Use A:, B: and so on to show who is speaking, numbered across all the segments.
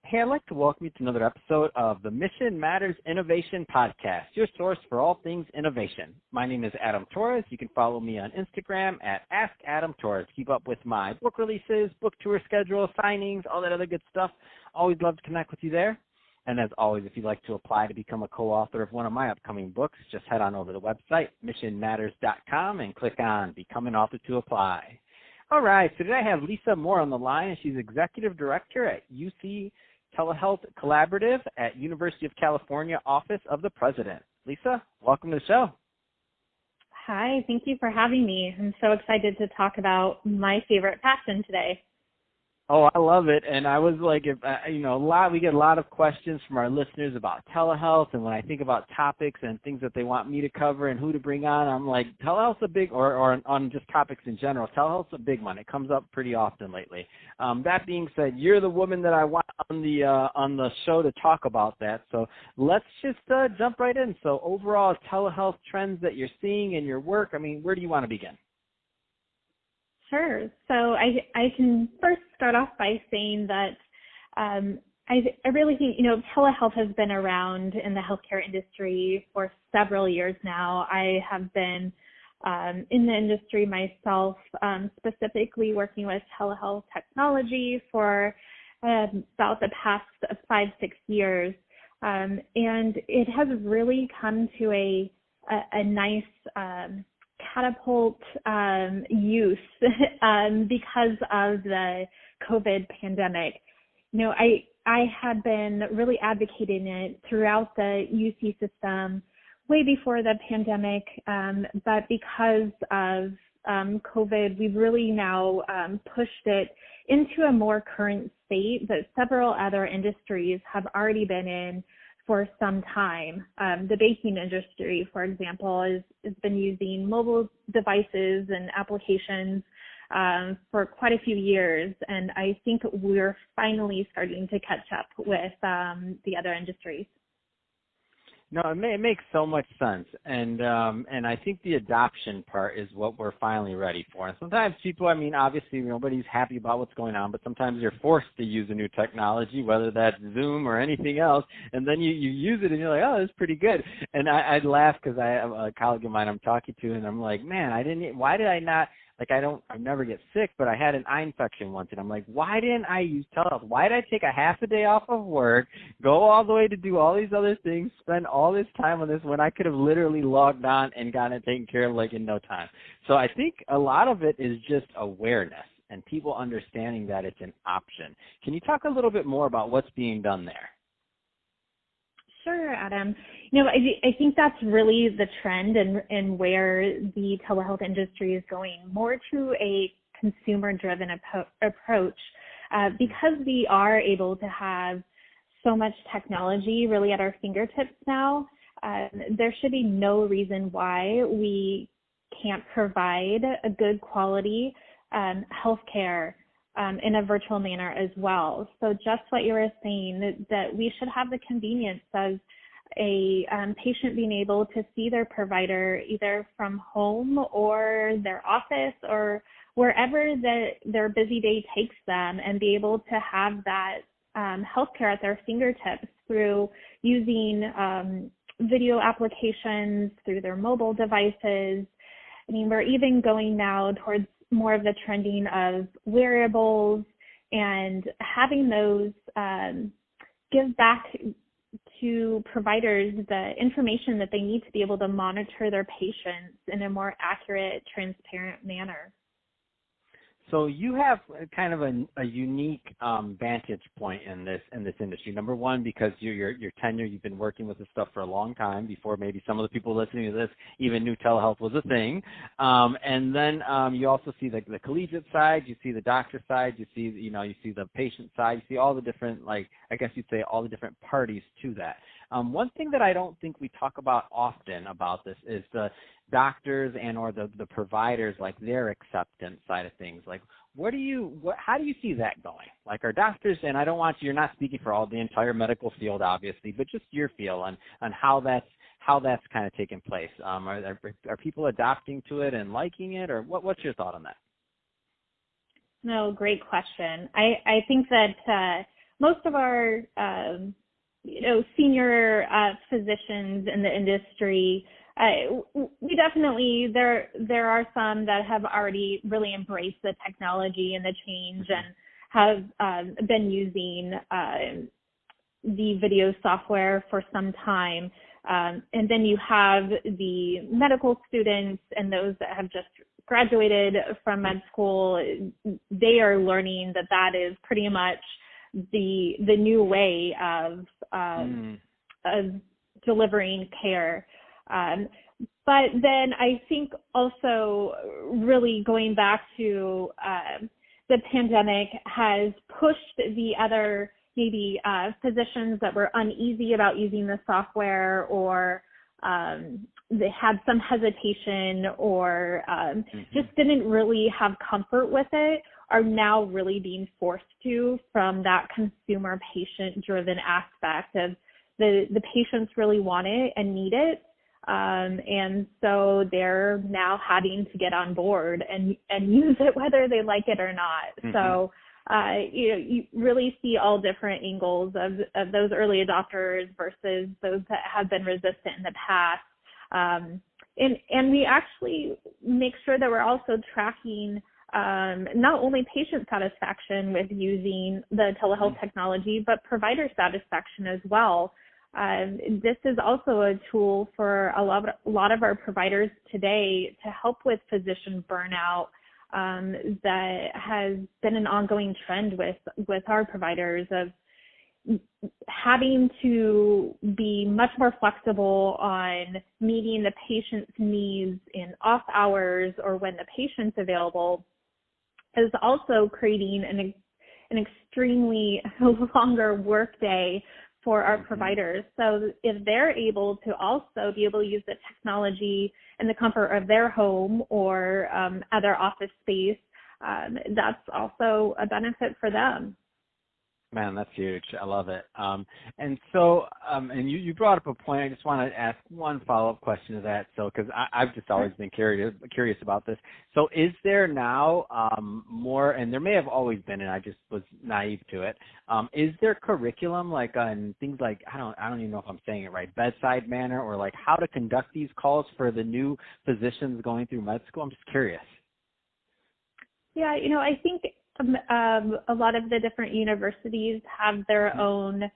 A: Hey, I'd like to welcome you to another episode of the Mission Matters Innovation Podcast, your source for all things innovation. My name is Adam Torres. You can follow me on Instagram at AskAdamTorres. Keep up with my book releases, book tour schedule, signings, all that other good stuff. Always love to connect with you there. And as always, if you'd like to apply to become a co-author of one of my upcoming books, just head on over to the website, missionmatters.com, and click on Become an Author to apply. All right, so today I have Lisa Moore on the line. She's Executive Director at UC Telehealth Collaborative at University of California Office of the President. Lisa, welcome to the show.
B: Hi, thank you for having me. I'm so excited to talk about my favorite passion today.
A: Oh, I love it. And I was like, we get a lot of questions from our listeners about telehealth. And when I think about topics and things that they want me to cover and who to bring on, I'm like, telehealth's a big, or on just topics in general, telehealth's a big one. It comes up pretty often lately. That being said, you're the woman that I want on the show to talk about that. So let's just jump right in. So overall, telehealth trends that you're seeing in your work, I mean, where do you want to begin?
B: Sure. So I can first start off by saying that I really think, telehealth has been around in the healthcare industry for several years now. I have been in the industry myself, specifically working with telehealth technology for about the past 5-6 years. And it has really come to a nice catapult use because of the COVID pandemic. I had been really advocating it throughout the UC system way before the pandemic, but because of COVID, we've really now pushed it into a more current state that several other industries have already been in for some time. The baking industry, for example, has been using mobile devices and applications for quite a few years, and I think we're finally starting to catch up with the other industries.
A: No, it makes so much sense, and I think the adoption part is what we're finally ready for. And sometimes people, obviously nobody's happy about what's going on, but sometimes you're forced to use a new technology, whether that's Zoom or anything else, and then you use it and you're like, oh, that's pretty good. And I'd laugh because I have a colleague of mine I'm talking to, and I'm like, man, why did I not? I never get sick, but I had an eye infection once, and I'm like, why didn't I use telehealth? Why did I take a half a day off of work, go all the way to do all these other things, spend all this time on this when I could have literally logged on and gotten it taken care of in no time? So I think a lot of it is just awareness and people understanding that it's an option. Can you talk a little bit more about what's being done there?
B: Sure, Adam. I think that's really the trend and where the telehealth industry is going, more to a consumer-driven approach. Because we are able to have so much technology really at our fingertips now, there should be no reason why we can't provide a good quality healthcare in a virtual manner as well. So just what you were saying, that we should have the convenience of a patient being able to see their provider either from home or their office or wherever their busy day takes them, and be able to have that healthcare at their fingertips through using video applications, through their mobile devices. We're even going now towards more of the trending of wearables and having those give back to providers the information that they need to be able to monitor their patients in a more accurate, transparent manner.
A: So you have kind of a unique vantage point in this industry. Number one, because your tenure, you've been working with this stuff for a long time, before maybe some of the people listening to this even knew telehealth was a thing. And then you also see the collegiate side, you see the doctor side, you see the patient side, you see all the different, I guess you'd say all the different parties to that. One thing that I don't think we talk about often about this is the doctors and or the providers, their acceptance side of things. How do you see that going? Our doctors, and you're not speaking for the entire medical field, obviously, but just your feel on how that's kind of taking place. Are people adapting to it and liking it, or what's your thought on that?
B: No, great question. I think that most of our senior physicians in the industry, we definitely, there are some that have already really embraced the technology and the change and have been using the video software for some time. And then you have the medical students and those that have just graduated from med school. They are learning that is pretty much the new way of delivering care. But then I think also really going back to the pandemic has pushed the other maybe physicians that were uneasy about using the software, or they had some hesitation, or just didn't really have comfort with it, are now really being forced to, from that consumer patient driven aspect of the patients really want it and need it. And so they're now having to get on board and use it whether they like it or not. So, you really see all different angles of those early adopters versus those that have been resistant in the past. And we actually make sure that we're also tracking not only patient satisfaction with using the telehealth technology, but provider satisfaction as well. This is also a tool for a lot of our providers today to help with physician burnout. That has been an ongoing trend with our providers of having to be much more flexible on meeting the patient's needs in off hours or when the patient's available, is also creating an extremely longer workday for our providers. So if they're able to also be able to use the technology in the comfort of their home or other office space, that's also a benefit for them.
A: Man, that's huge. I love it. And so, and you brought up a point. I just want to ask one follow-up question to that. So, because I've just always been curious about this. So, is there now more, and there may have always been, and I just was naive to it. Is there curriculum like on things like I don't even know if I'm saying it right, bedside manner, or like how to conduct these calls for the new physicians going through med school? I'm just curious.
B: Yeah, I think a lot of the different universities have their own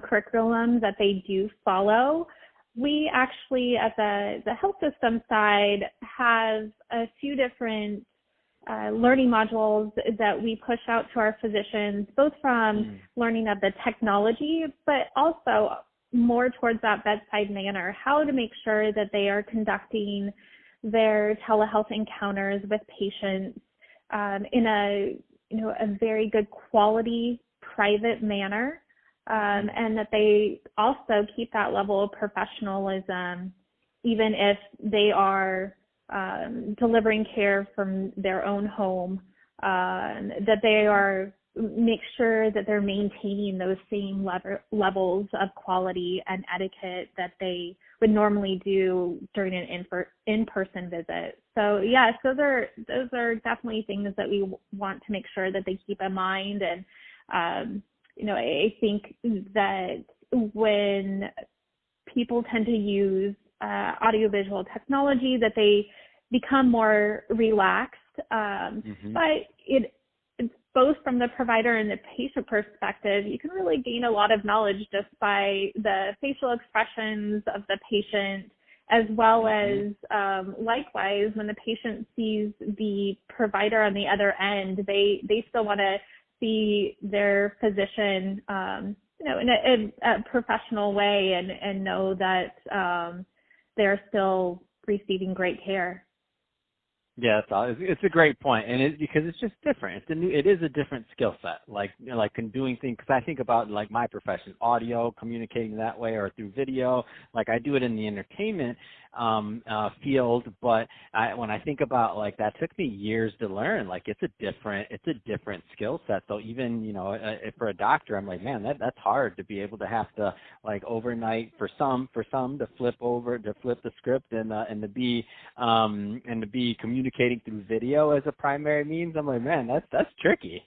B: curriculum that they do follow. We actually, at the health system side, have a few different learning modules that we push out to our physicians, both from learning of the technology, but also more towards that bedside manner, how to make sure that they are conducting their telehealth encounters with patients in a very good quality, private manner, and that they also keep that level of professionalism, even if they are delivering care from their own home, that they make sure that they're maintaining those same levels of quality and etiquette that they would normally do during an in-person visit. So yes, those are definitely things that we want to make sure that they keep in mind. And I think that when people tend to use audiovisual technology, that they become more relaxed. But it's both from the provider and the patient perspective, you can really gain a lot of knowledge just by the facial expressions of the patient, as well as likewise when the patient sees the provider on the other end, they still want to see their physician in a professional way and know that they're still receiving great care.
A: Yeah, it's a great point, and because it's just different. It is a different skill set, like doing things. Because I think about like my profession, audio, communicating that way, or through video. Like I do it in the entertainment field, but when I think about like that took me years to learn. Like it's a different skill set. So even for a doctor, I'm like, man, that's hard to be able to have to like overnight for some to flip the script and to be communicating through video as a primary means. I'm like, man, that's tricky.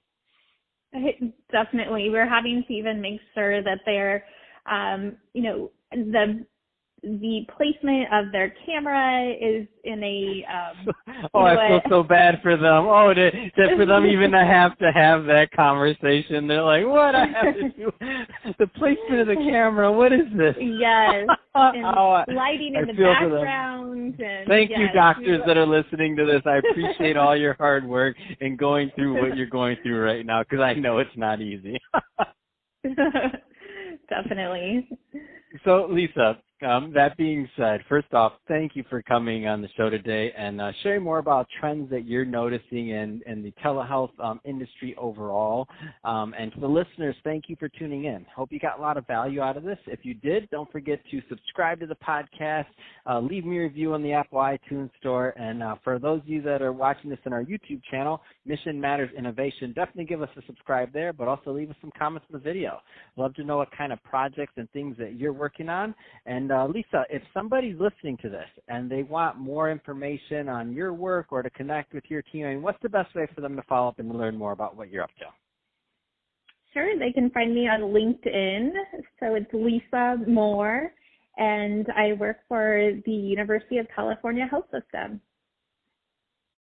B: Definitely. We're having to even make sure that they're, the placement of their camera is in a
A: I feel so bad for them. For them even to have that conversation. They're like, what? I have to do the placement of the camera. What is this?
B: Yes. And lighting in the background. And
A: Thank you, doctors that are listening to this. I appreciate all your hard work and going through what you're going through right now, because I know it's not easy.
B: Definitely.
A: So, Lisa, that being said, first off, thank you for coming on the show today and sharing more about trends that you're noticing in the telehealth industry overall. And to the listeners, thank you for tuning in. Hope you got a lot of value out of this. If you did, don't forget to subscribe to the podcast, leave me a review on the Apple iTunes Store, and for those of you that are watching this on our YouTube channel, Mission Matters Innovation, definitely give us a subscribe there, but also leave us some comments in the video. Love to know what kind of projects and things that you're working on. And Lisa, if somebody's listening to this and they want more information on your work or to connect with your team, I mean, what's the best way for them to follow up and learn more about what you're up to?
B: Sure, they can find me on LinkedIn. So it's Lisa Moore, and I work for the University of California Health System.